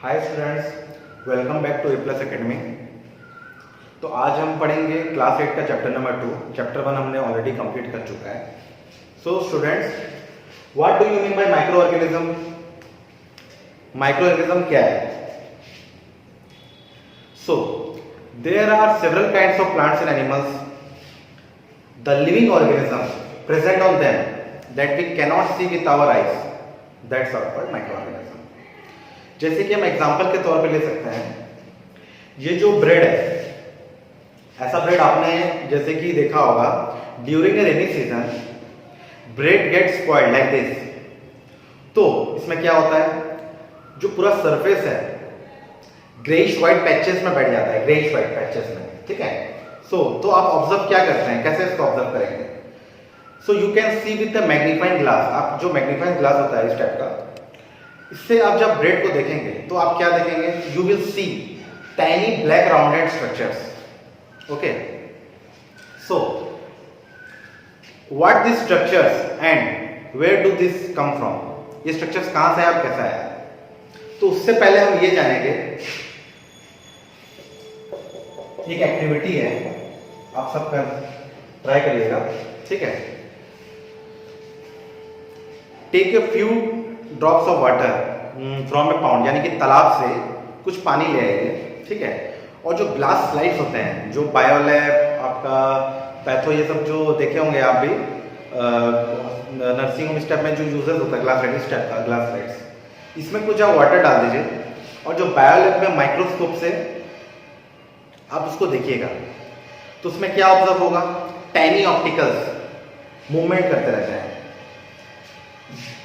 Hi students, welcome back to A Plus Academy. तो आज हम पढ़ेंगे क्लास 8 का चैप्टर नंबर 2। चैप्टर 1 हमने ऑलरेडी कंप्लीट कर चुका है। So students, what do you mean by microorganism? Micro organism क्या है? So there are several kinds of plants and animals. The living organism present on them that we cannot see with our eyes, that's are called micro organism. जैसे कि हम example के तौर पे ले सकते हैं, ये जो ब्रेड है, ऐसा ब्रेड आपने जैसे कि देखा होगा during a rainy season bread gets spoiled like this. तो इसमें क्या होता है, जो पूरा सरफेस है ग्रेइश व्हाइट पैचेस में बैठ जाता है, ग्रेइश व्हाइट पैचेस में, ठीक है। तो आप ऑब्जर्व क्या करते हैं, कैसे इसको ऑब्जर्व करेंगे? So you can see with the magnifying glass. आप जो मैग्नीफाइंग ग्लास होता है इस टाइप का, इससे आप जब ब्रेड को देखेंगे तो आप क्या देखेंगे? You will see tiny black rounded structures. Okay, so what this structures and where do this come from? ये स्ट्रक्चर्स कहां से आया, कैसा आया? तो उससे पहले हम ये जानेंगे, एक एक्टिविटी है, आप सब ट्राई करिएगा, ठीक है। Take a few drops of water from a pond, यानी कि तालाब से कुछ पानी ले आइए, ठीक है। और जो ग्लास स्लाइड्स होते हैं, जो बायोलैब आपका पैथो, ये सब जो देखे होंगे आप भी नर्सिंग होम स्टेप में जो यूजेस होता है ग्लास स्लाइड, इस टाइप का ग्लास स्लाइड्स, इसमें कुछ आप वाटर डाल दीजिए और जो बायोलैब में माइक्रोस्कोप से आप उसको देखिएगा तो उसमें क्या ऑब्जर्व होगा? टाइनी ऑप्टिकल्स मूवमेंट करते रहते हैं।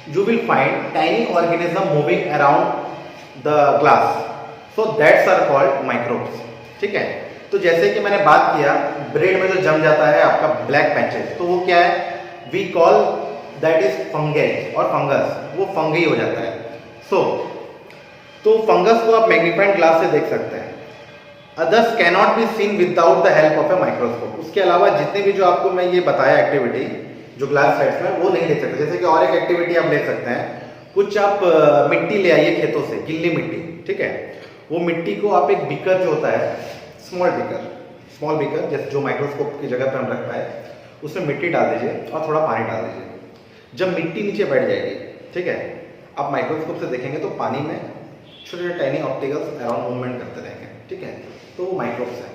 You will find tiny organism moving around the glass, so that's are called microbes, ठीक है। तो जैसे कि मैंने बात किया, ब्रेड में जो जम जाता है आपका ब्लैक पैचेस, तो वो क्या है? We call that is fungus और फंगस, वो फंगी हो जाता है। तो फंगस को आप मैग्नीफाइंग ग्लास से देख सकते हैं। Others cannot be seen without the help of a microscope. उसके अलावा जितने भी जो आपको मैं ये बताया एक्टिविटी जो ग्लास स्लाइड्स में, वो नहीं देख सकते। जैसे कि और एक एक्टिविटी आप ले सकते हैं, कुछ आप मिट्टी ले आइए खेतों से, गिल्ली मिट्टी, ठीक है। वो मिट्टी को आप एक बीकर जो होता है, स्मॉल बीकर जैसे जो माइक्रोस्कोप की जगह पे हम रख पाए, उसमें मिट्टी डाल दीजिए और थोड़ा पानी डाल दीजिए। जब मिट्टी नीचे बैठ जाएगी, ठीक है, आप माइक्रोस्कोप से देखेंगे तो पानी में छोटे छोटे टाइनी ऑप्टिकल्स अराउंड मूवमेंट करते रहेंगे, ठीक है। तो वो माइक्रोब्स है।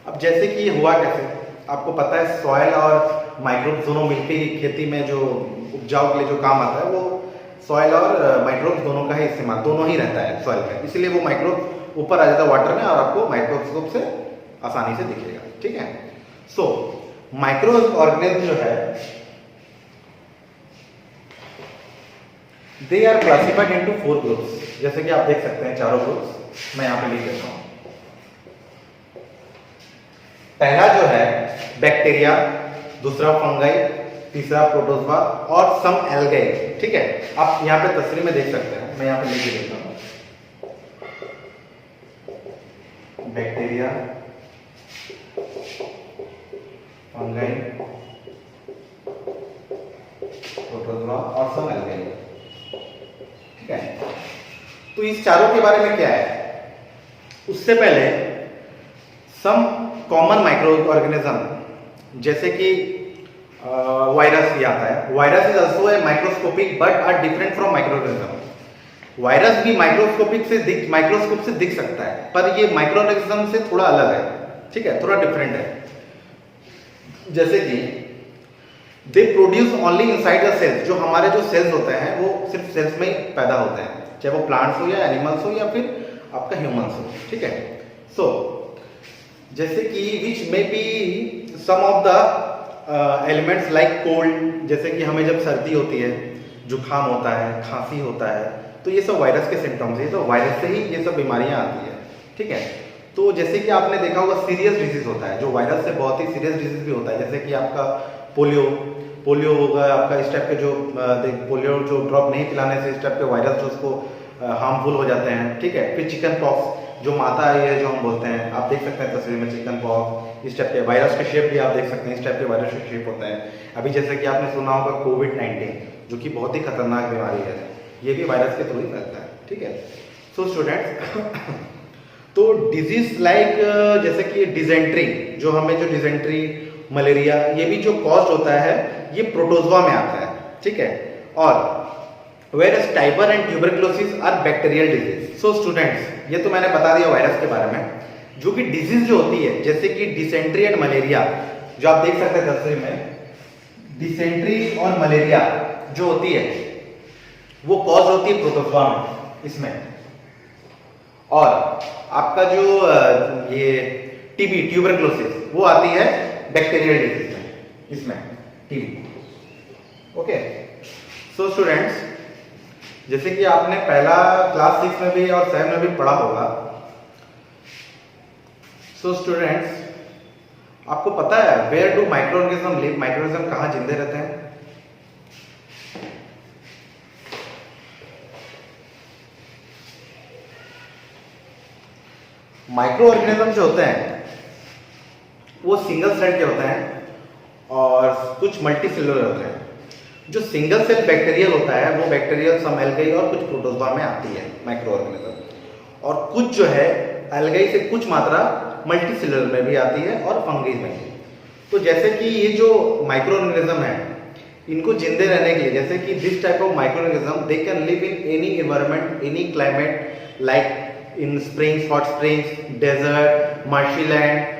अब जैसे कि ये हुआ कैसे, आपको पता है सॉइल और माइक्रोब्स दोनों मिलकर ही खेती में जो उपजाऊ के लिए जो काम आता है, वो सॉइल और माइक्रोब्स दोनों का ही इस्तेमाल, दोनों ही रहता है सॉइल में, इसलिए वो माइक्रोब ऊपर आ जाता है वाटर में और आपको माइक्रोस्कोप से आसानी से दिखेगा, ठीक है। सो माइक्रो ऑर्गेनिज्म जो है, they are classified into 4 groups. जैसे कि आप देख सकते हैं चारों ग्रुप्स मैं यहाँ पे लिख देता हूँ। पहला जो है बैक्टीरिया, दूसरा फंगाई, तीसरा प्रोटोजोआ और सम एल्गे, ठीक है। आप यहाँ पे तस्वीर में देख सकते हैं, मैं यहाँ पे लिख देता हूँ। बैक्टीरिया, फंगाई, प्रोटोजोआ और सम एल्गे, ठीक है। तो इस चारों के बारे में क्या है, उससे पहले सम कॉमन माइक्रो ऑर्गेनिज्म, जैसे कि वायरस भी आता है। Virus is also a microscopic but are different from microorganism. Virus भी माइक्रोस्कोप से दिख सकता है, पर ये माइक्रो ऑर्गेनिज्म से थोड़ा अलग है, ठीक है, थोड़ा डिफरेंट है। जैसे कि they produce only inside the cells. जो हमारे जो सेल्स होते हैं वो सिर्फ सेल्स में ही पैदा होते हैं, चाहे वो प्लांट्स हो या एनिमल्स हो या फिर आपका ह्यूमंस हो, ठीक है। सो जैसे कि विच में be some of the elements like cold, जैसे कि हमें जब सर्दी होती है, जुकाम होता है, खांसी होता है, तो ये सब वायरस के सिम्टम्स है। तो वायरस से ही ये सब बीमारियां आती है, ठीक है। तो जैसे कि आपने देखा होगा सीरियस डिजीज होता है, जो वायरस से बहुत ही सीरियस डिजीज भी होता है, जैसे कि आपका पोलियो होगा आपका, इस टाइप के जो पोलियो जो ड्रॉप नहीं पिलाने से इस टाइप के वायरस जो उसको हार्मफुल हो जाते हैं, ठीक है। फिर चिकन पॉक्स जो माता है जो हम बोलते हैं, आप देख सकते हैं तस्वीर में चिकन पॉक्स, इस टाइप के वायरस के शेप भी आप देख सकते हैं, इस टाइप के वायरस के शेप होता है। अभी जैसे कि आपने सुना होगा कोविड-19, जो कि बहुत ही खतरनाक बीमारी है, ये भी वायरस के थ्रू ही फैलता है, ठीक है। सो स्टूडेंट्स तो डिजीज लाइक जैसे कि डिजेंट्री, जो हमें जो डिजेंट्री मलेरिया ये भी जो कॉज होता है ये प्रोटोजोआ में आता है, ठीक है। और various typhoid and tuberculosis are bacterial disease. So students ये तो मैंने बता दिया वायरस के बारे में। जो कि डिजीज जो होती है जैसे कि डिसेंट्री एंड मलेरिया, जो आप देख सकते हैं तस्वीर में, डिसेंट्री और मलेरिया जो होती है वो कॉज होती है प्रोटोजोआ में इसमें। और आपका जो ये टीबी ट्यूबरकुलोसिस वो आती है बैक्टीरियल डिजीज में, इसमें टीबी। ओके, सो स्टूडेंट्स जैसे कि आपने पहला क्लास 6 में भी और 7 में भी पढ़ा होगा। सो स्टूडेंट्स आपको पता है where do microorganism live, microorganism कहाँ जिंदे रहते हैं? माइक्रो ऑर्गेनिज्म जो होते हैं वो सिंगल सेल के होते हैं और कुछ मल्टी सेलुलर होते हैं। जो सिंगल सेल बैक्टीरियल होता है वो बैक्टीरियल सम एल्गाई और कुछ प्रोटोजोआ में आती है माइक्रो ऑर्गेनिज्म, और कुछ जो है एल्गाई से कुछ मात्रा मल्टी सेलुलर में भी आती है और फंगी में भी। तो जैसे कि ये जो माइक्रो ऑर्गेनिज्म है इनको जिंदे रहने के लिए, जैसे कि this type of micro organism they can live in any environment, any climate, like in springs, hot springs, desert, marshy land,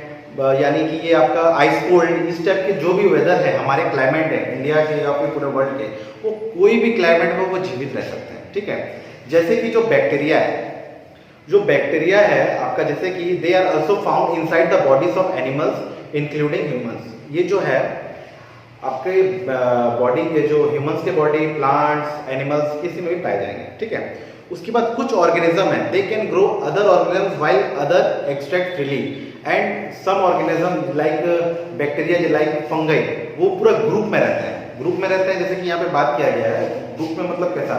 यानी कि ये आपका आइस कोल्ड, इस टाइप के जो भी वेदर है हमारे क्लाइमेट है इंडिया के या फिर पूरे वर्ल्ड के, वो कोई भी क्लाइमेट में वो जीवित रह सकते हैं, ठीक है। जैसे कि जो बैक्टीरिया है आपका, जैसे कि they are also found inside the bodies of animals including humans. ये जो है आपके बॉडी के जो ह्यूमंस के बॉडी, प्लांट्स, एनिमल्स किसी में भी पाए जाएंगे, ठीक है। उसके बाद कुछ ऑर्गेनिज्म है they can grow other organism while other extract freely, and some organism like bacteria like fungi वो पूरा ग्रुप में रहते हैं, जैसे कि यहाँ पे बात किया गया है ग्रुप में, मतलब कैसा,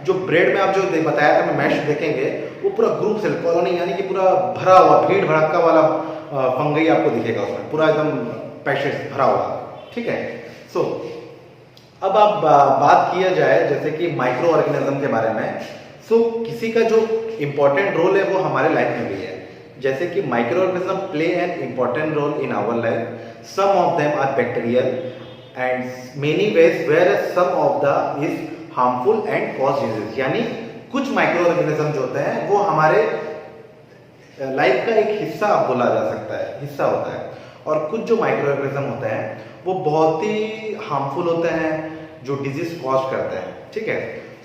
जो ब्रेड में आप जो बताया था मैं मैश देखेंगे वो पूरा ग्रुप सेल कॉलोनी, यानी कि पूरा भरा हुआ भीड़ भड़का वाला फंगाई आपको दिखेगा उसमें, पूरा एकदम पैशेज भरा हुआ, ठीक है। सो अब आप बात किया जाए जैसे कि माइक्रो ऑर्गेनिज्म के बारे में। सो किसी का जो इम्पोर्टेंट रोल है वो हमारे लाइफ में भी है, जैसे कि micro organism play an important role in our life. Some of them are bacterial and many ways where some of the is harmful and cause disease, यानी कुछ माइक्रो ऑर्गेनिज्म जो होते हैं वो हमारे लाइफ का एक हिस्सा बोला जा सकता है, हिस्सा होता है, और कुछ जो माइक्रो ऑर्गेनिज्म होते हैं वो बहुत ही हार्मफुल होते हैं जो डिजीज कॉज करते हैं, ठीक है।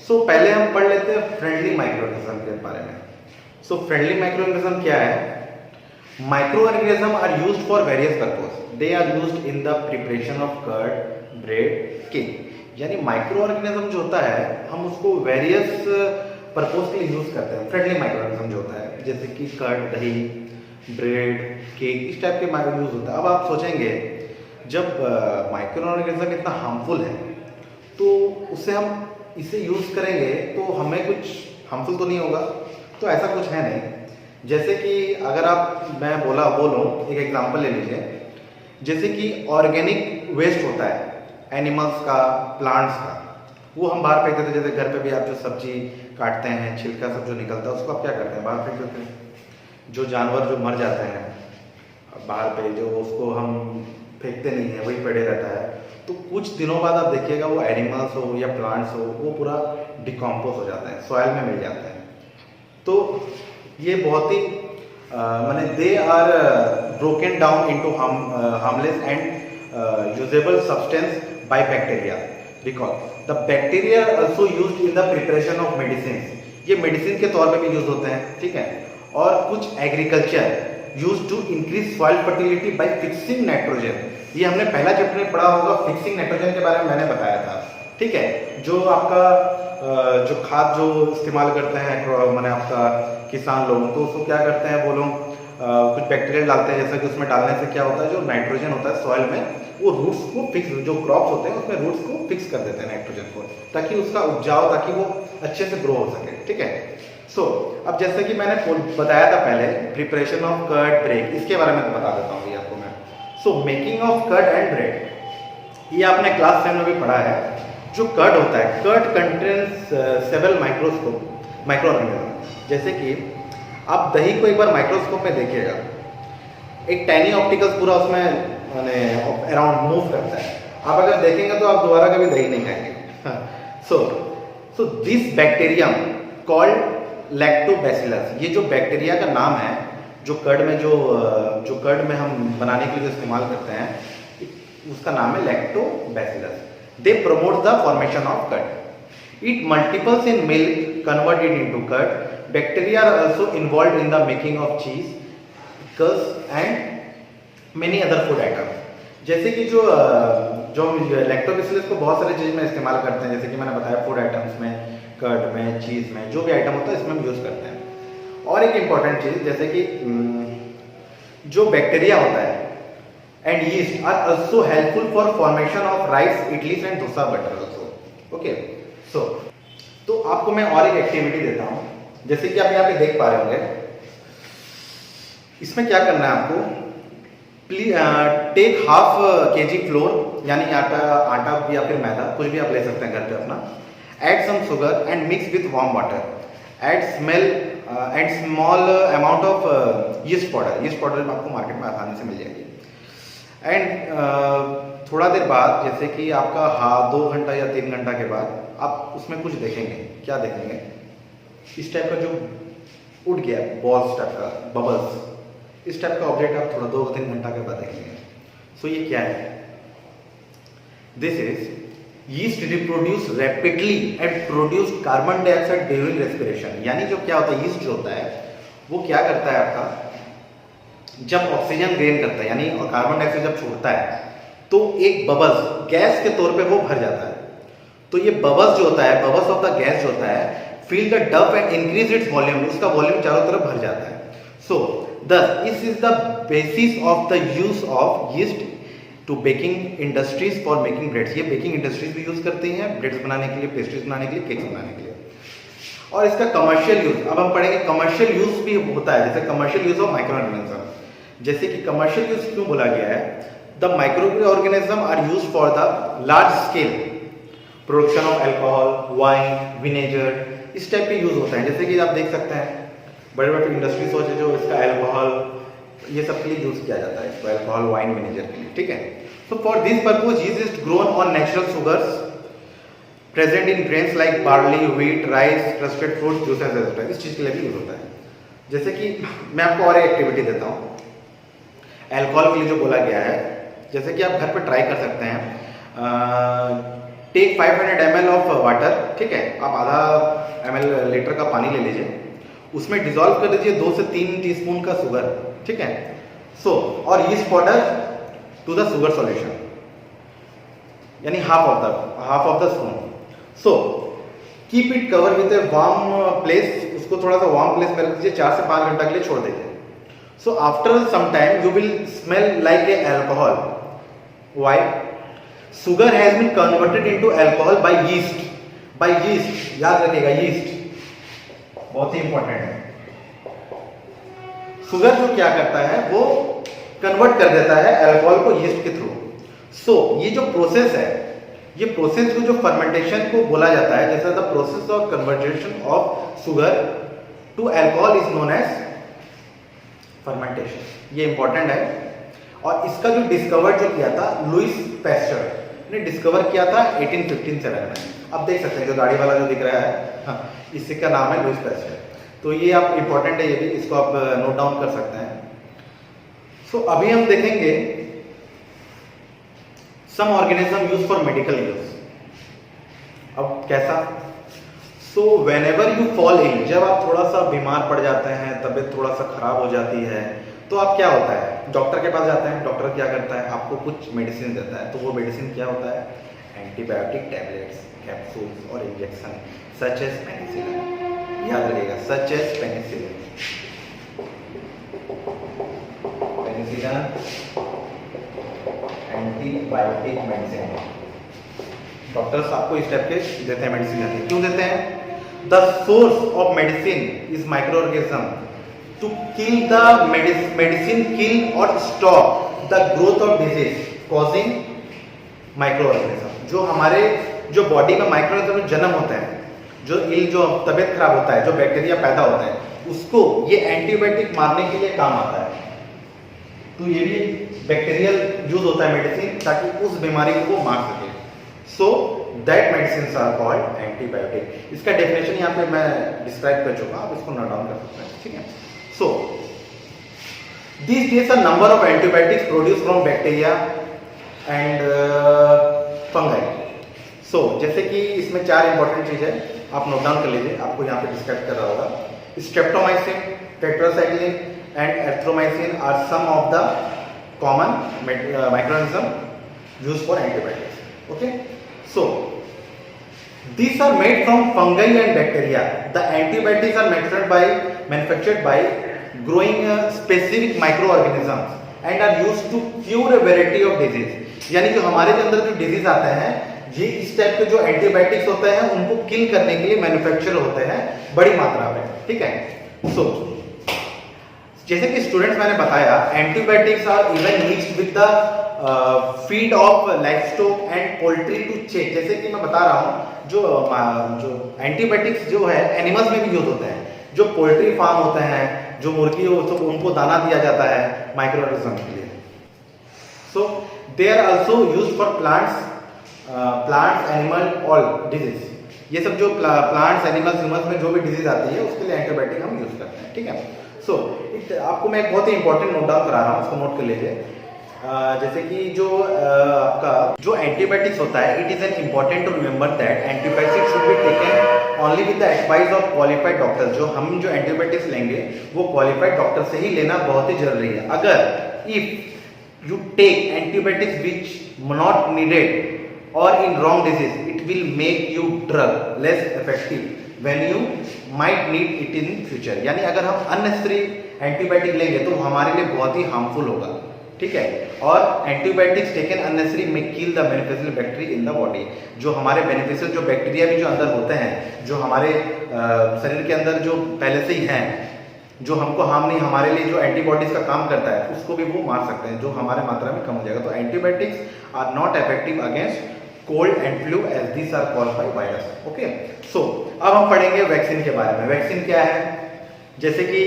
सो पहले हम पढ़ लेते हैं फ्रेंडली माइक्रो ऑर्गेनिज्म के बारे में। सो फ्रेंडली माइक्रो ऑर्गेनिज्म क्या है? Micro organism are used for various purpose, they are used in the preparation of curd, bread, cake, यानी माइक्रो ऑर्गेनिज्म जो होता है हम उसको वेरियस पर्पस के लिए यूज करते हैं। फ्रेंडली माइक्रो ऑर्गेनिज्म जो होता है जैसे कि कर्ड, दही, ब्रेड, केक, इस टाइप के माइक्रो यूज होता है। अब आप सोचेंगे जब माइक्रो ऑर्गेनिज्म इतना हार्मफुल है तो उससे हम इसे यूज करेंगे तो हमें कुछ हार्मफुल तो नहीं होगा, तो ऐसा कुछ है नहीं। जैसे कि अगर मैं बोलूँ एक एग्जांपल ले लीजिए, जैसे कि ऑर्गेनिक वेस्ट होता है एनिमल्स का, प्लांट्स का, वो हम बाहर फेंक देते हैं। जैसे घर पे भी आप जो सब्जी काटते हैं, छिलका सब जो निकलता है उसको आप क्या करते हैं, बाहर फेंक देते हैं। जो जानवर जो मर जाते हैं बाहर पे, जो उसको हम फेंकते नहीं है, वही पड़े रहता है, तो कुछ दिनों बाद आप देखिएगा वो एनिमल्स हो या प्लांट्स हो वो पूरा डिकम्पोज हो जाता है, सॉइल में मिल जाता है। तो ये बहुत ही माने they are broken down into harmless and usable substance by bacteria, because the bacteria also used in the preparation of medicine, ये मेडिसिन के तौर पे भी यूज होते हैं, ठीक है। और कुछ agriculture use to increase soil fertility by fixing nitrogen, ये हमने पहला चैप्टर में पढ़ा होगा, फिक्सिंग नाइट्रोजन के बारे में मैंने बताया था, ठीक है। जो आपका जो खाद जो इस्तेमाल करते हैं मैंने आपका किसान लोग, तो उसको क्या करते हैं वो लोग कुछ बैक्टीरिया डालते हैं, जैसा कि उसमें डालने से क्या होता है जो नाइट्रोजन होता है सॉइल में वो रूट्स को फिक्स, जो क्रॉप्स होते हैं उसमें रूट्स को फिक्स कर देते हैं नाइट्रोजन को, ताकि उसका उपजाऊ, ताकि वो अच्छे से ग्रो हो सके, ठीक है। सो अब जैसे कि मैंने बताया था पहले प्रिपरेशन ऑफ कर्ड, ब्रेड, इसके बारे में बता देता हूँ आपको मैं। So making of curd and bread, ये आपने क्लास 10 में भी पढ़ा है। जो कर्ड होता है, curd contains several microscope micro organism. जैसे कि आप दही को एक बार माइक्रोस्कोप में देखिएगा, एक टाइनी ऑप्टिकल्स पूरा उसमें माने अराउंड मूव करता है। आप अगर देखेंगे तो आप दोबारा कभी दही नहीं खाएंगे। So this bacterium called lactobacillus, ये जो बैक्टीरिया का नाम है, जो कर्ड में जो कर्ड में हम बनाने के लिए इस्तेमाल करते हैं, उसका नाम है lactobacillus. They promote the formation of curd. It multiples in milk converted into curd. Bacteria are also involved in the making of cheese, pickles and many other food items. जैसे कि जो लैक्टोबैसिलस को बहुत सारी चीज में इस्तेमाल करते हैं, जैसे कि मैंने बताया फूड आइटम्स में, कर्ड में, चीज में, जो भी आइटम होता है इसमें हम यूज करते हैं। और एक इंपॉर्टेंट चीज, जैसे कि जो बैक्टीरिया होता है and yeast are also helpful for formation of rice, idlis and dosa batter also. Okay, so तो आपको मैं और एक एक्टिविटी देता हूं, जैसे कि आप यहाँ पे देख पा रहे होंगे। इसमें क्या करना है आपको, please take half kg flour, यानी आटा या फिर मैदा, कुछ भी आप ले सकते हैं घर पे अपना। Add some sugar and mix with warm water. Add small amount of yeast powder. Yeast powder आपको मार्केट में आसानी से मिल जाएगी। एंड थोड़ा देर बाद, जैसे कि आपका 2 घंटा या 3 घंटा के बाद, आप उसमें कुछ देखेंगे। क्या देखेंगे, इस टाइप का जो उठ गया बॉल्स टाइप का, बबल्स, इस टाइप का ऑब्जेक्ट आप थोड़ा 2-3 घंटा के बाद देखेंगे। सो ये क्या है, this is yeast reproduce rapidly and produce carbon dioxide during respiration. यानी जो क्या होता है, यीस्ट जो होता है वो क्या करता है आपका, जब ऑक्सीजन ग्रेन करता है यानी और कार्बन डाइऑक्साइड जब छोड़ता है, तो एक बबल्स गैस के तौर पे वो भर जाता है। तो ये बबल्स जो होता है, बबल्स ऑफ द गैस जो होता है, fill the duct and increase its volume, उसका वॉल्यूम चारों तरफ भर जाता है। So thus this is the basis of the use of yeast to baking industries for making breads। ये बेकिंग इंडस्ट्रीज भी यूज करती हैं ब्रेड्स बनाने के लिए, पेस्ट्रीज बनाने के लिए, केक्स बनाने के लिए। और इसका कमर्शियल यूज अब हम पढ़ेंगे। कमर्शियल यूज भी होता है, जैसे commercial use of micro organism. जैसे कि कमर्शियल यूज क्यों बोला गया है, the micro organism are use for the large scale production of alcohol, wine, vinegar, इस टाइप के यूज होता है। जैसे कि आप देख सकते हैं बड़े बड़े इंडस्ट्रीज हो जो इसका अल्कोहल, ये सब के लिए यूज किया जाता है, इसको अल्कोहल, वाइन, विनेगर के लिए, ठीक है। So for this purpose yeast is grown on natural sugars present in grains like barley, wheat, rice, crusted fruit, juices etcetera. इस चीज के लिए भी यूज होता है। जैसे कि मैं आपको और एक एक्टिविटी देता हूँ अल्कोहल के लिए जो बोला गया है। जैसे कि आप घर पर ट्राई कर सकते हैं। टेक 500 ml ऑफ वाटर, ठीक है, आप आधा ml लीटर का पानी ले लीजिए, उसमें डिसॉल्व कर दीजिए 2 से 3 टीस्पून का शुगर, ठीक है। सो और yeast powder to the sugar solution, यानी half of the spoon. So keep it cover with a warm place, उसको थोड़ा सा वार्म प्लेस में रख दीजिए, 4 से 5 घंटा के लिए छोड़ दीजिए। So after some time you will smell like a alcohol. Why? Sugar has been converted into alcohol by yeast। by yeast, याद रखिएगा, yeast बहुत ही इंपॉर्टेंट है। शुगर जो क्या करता है, वो कन्वर्ट कर देता है अल्कोहल को यीस्ट के थ्रू। सो ये जो प्रोसेस है, ये प्रोसेस को जो फर्मेंटेशन को बोला जाता है, जैसे the process of conversion of sugar to alcohol is known as fermentation. ये इंपॉर्टेंट है। और इसका जो डिस्कवर जो किया था लुइस पैस्चर ने डिस्कवर किया था 1857 में। आप देख सकते हैं जो दाढ़ी वाला जो दिख रहा है, हाँ, इसी का नाम है लुइस पैस्चर। तो ये आप इंपॉर्टेंट है, ये भी इसको आप नोट डाउन कर सकते हैं। सो अभी हम देखेंगे some organism use for medical use. अब कैसा? So whenever you fall in, जब आप थोड़ा सा बीमार पड़ जाते हैं, तबीयत थोड़ा सा खराब हो जाती है, तो आप क्या होता है, डॉक्टर के पास जाते हैं। डॉक्टर क्या करता है, आपको कुछ मेडिसिन देता है। तो वो मेडिसिन क्या होता है, एंटीबायोटिक टैबलेट्स, कैप्सूल्स और इंजेक्शन, सच एज पेनिसिलिन। याद रखिएगा, such as penicillin. Penicillin antibiotic medicine. Doctors आपको इस टाइप के देते हैं मेडिसिन। क्यों देते हैं? The source of medicine is micro organism. To kill the medicine kill or stop the growth of disease causing microorganism। जो हमारे जो बॉडी में माइक्रोऑर्गेनिज्म जन्म होते हैं, जो तबीयत खराब होता है, जो बैक्टीरिया पैदा होता है, उसको ये एंटीबायोटिक मारने के लिए काम आता है। तो ये भी बैक्टीरियल यूज होता है मेडिसिन, ताकि उस बीमारी को वो मार सके। So that medicine are called antibiotic. इसका डेफिनेशन यहाँ पे मैं डिस्क्राइब कर चुका, आप इसको नोट डाउन कर सकते हैं, ठीक है। सो these days a number of antibiotics produced from bacteria and fungi. So जैसे कि इसमें 4 इंपॉर्टेंट चीज है, आप नोट डाउन कर लीजिए, आपको यहाँ पे डिस्क्राइब कर रहा होगा। Streptomycin, tetracycline and erythromycin are some of the common microorganism used for antibiotics. Okay, so these are made from fungi and bacteria. The antibiotics are manufactured by growing specific microorganisms and are used to cure a variety of disease। यानी जो हमारे अंदर जो disease आते हैं, ये इस type के जो एंटीबायोटिक्स होते हैं उनको किल करने के लिए मैन्युफैक्चर होते हैं बड़ी मात्रा में, ठीक है। सो जैसे कि स्टूडेंट्स मैंने बताया, antibiotics are even mixed with the feed of livestock and poultry to check. जैसे कि मैं बता रहा हूँ, जो एंटीबायोटिक्स जो है एनिमल्स में भी यूज होते हैं। जो पोल्ट्री फार्म होते हैं, जो मुर्गी हो, तो उनको दाना दिया जाता है माइक्रोऑर्गेनिज्म के लिए। So they are also used for plants animal all disease. ये सब जो प्लांट्स एनिमल्स ह्यूमंस में जो भी डिजीज आती है उसके लिए एंटीबायोटिक हम यूज करते हैं, ठीक है। सो आपको मैं एक बहुत ही इंपॉर्टेंट नोट डाउन करा रहा हूँ, उसको नोट कर लीजिए। जैसे कि जो आपका जो एंटीबायोटिक्स होता है, it is an important to remember that antibiotics should be taken only with the advice of qualified doctor. जो एंटीबायोटिक्स लेंगे वो क्वालिफाइड डॉक्टर से ही लेना बहुत ही जरूरी है। अगर if you take antibiotics which not needed और in wrong disease, it will make you drug less effective when you might need it in future. यानी अगर हम अननेसेसरी एंटीबायोटिक लेंगे तो हमारे लिए बहुत ही हार्मफुल होगा, ठीक है। और एंटीबायोटिक्स टेकन अननेसेसरी में kill the beneficial bacteria in the body. जो हमारे बेनिफिशियल जो बैक्टीरिया भी जो अंदर होते हैं, जो हमारे शरीर के अंदर जो पहले से ही हैं, जो हमको हार्म नहीं, हमारे लिए जो एंटीबॉडीज का काम करता है, उसको भी वो मार सकते हैं, जो हमारे मात्रा में कम हो जाएगा। तो antibiotics are not effective against cold and flu as this are called by virus. Okay, so अब हम पढ़ेंगे वैक्सीन के बारे में। वैक्सीन क्या है? जैसे कि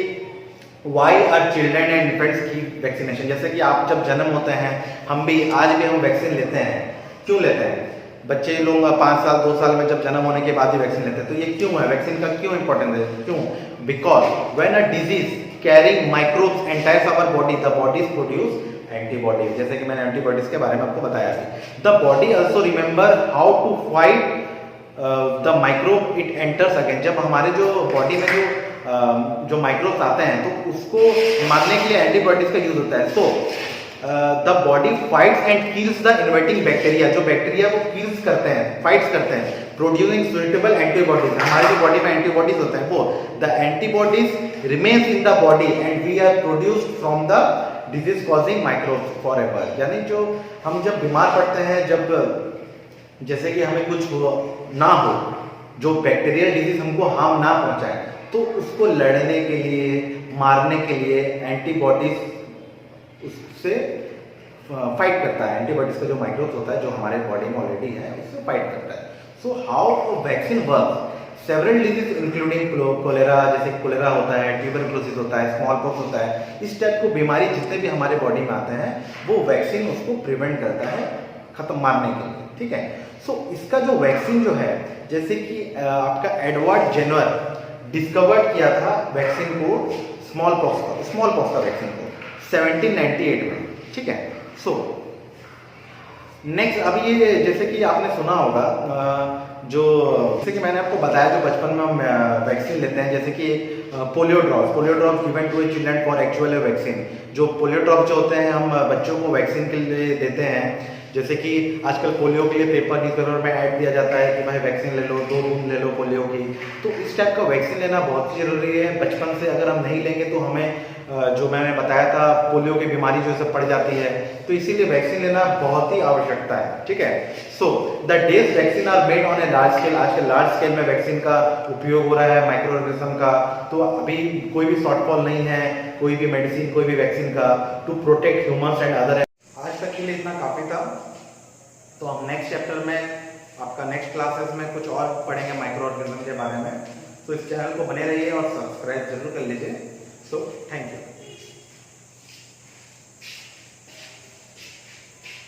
Why are children and infants keep vaccination? जैसे कि आप जब जन्म होते हैं, हम भी आज भी हम वैक्सीन लेते हैं। क्यों लेते हैं? बच्चे लोग 5 साल 2 साल में जब जन्म होने के बाद ही वैक्सीन लेते हैं। तो ये क्यों है? वैक्सीन का क्यों इंपॉर्टेंट है? क्यों? Because when a disease carrying microbes enters our body, the bodies produce antibodies. जैसे कि मैंने एंटीबॉडीज के बारे में आपको बताया थी। The body also remember how to fight the microbe it enters again. जब हमारे जो बॉडी में जो माइक्रोब्स आते हैं, तो उसको मारने के लिए एंटीबायोटिक्स का यूज होता है। So the body fights and kills the invading bacteria. जो बैक्टीरिया को किल्स करते हैं, फाइट्स करते हैं, प्रोड्यूसिंग सुइटेबल एंटीबॉडीज। हमारी जो बॉडी में एंटीबॉडीज होते हैं, वो the antibodies remains in the body and we are produced from the disease causing microbes forever. यानी जो हम जब बीमार पड़ते हैं, जब जैसे कि हमें कुछ ना हो, जो बैक्टीरियल डिजीज हमको हार्म ना पहुंचाए, तो उसको लड़ने के लिए, मारने के लिए एंटीबॉडीज उससे फाइट करता है। एंटीबॉडीज का जो माइक्रोब्स होता है, जो हमारे बॉडी में ऑलरेडी है, उससे फाइट करता है। So how vaccine work? Several disease including cholera, जैसे कोलेरा होता है, ट्यूबरकुलोसिस होता है, स्मॉल पॉक्स होता है, इस टाइप को बीमारी जितने भी हमारे बॉडी में आते हैं, वो वैक्सीन उसको प्रिवेंट करता है, खत्म मारने के लिए, ठीक है। सो इसका जो वैक्सीन जो है, जैसे कि आपका एडवर्ड जेनर डिस्कवर्ड किया था वैक्सीन को, स्मॉल पॉक्स का वैक्सीन को 1798 में, ठीक है। सो नेक्स्ट, अभी ये जैसे कि आपने सुना होगा, जो जैसे कि मैंने आपको बताया, जो बचपन में हम वैक्सीन लेते हैं, जैसे कि polio drops given to a children for actual vaccine. जो पोलियो ड्रॉप जो होते हैं, हम बच्चों को वैक्सीन के लिए देते हैं। जैसे कि आजकल पोलियो के लिए पेपर न्यूज़पेपर में ऐड दिया जाता है कि भाई वैक्सीन ले लो, 2 बूंद ले लो पोलियो की। तो इस टाइप का वैक्सीन लेना बहुत जरूरी है बचपन से। अगर हम नहीं लेंगे तो हमें जो मैंने बताया था, पोलियो की बीमारी जो सब पड़ जाती है, तो इसीलिए वैक्सीन लेना बहुत ही आवश्यकता है, ठीक है। So the days vaccine are made on a large scale. आजकल लार्ज स्केल में वैक्सीन का उपयोग हो रहा है, माइक्रोऑर्गेनिज्म का। तो अभी कोई भी शॉर्टफॉल नहीं है, कोई भी मेडिसिन, कोई भी वैक्सीन का, to protect humans and other. आज तक के लिए इतना काफी था। तो हम नेक्स्ट चैप्टर में आपका नेक्स्ट क्लासेस में कुछ और पढ़ेंगे माइक्रो ऑर्गेनिज्म के बारे में। तो इस चैनल को बने रहिए और सब्सक्राइब जरूर कर लीजिए। So thank you.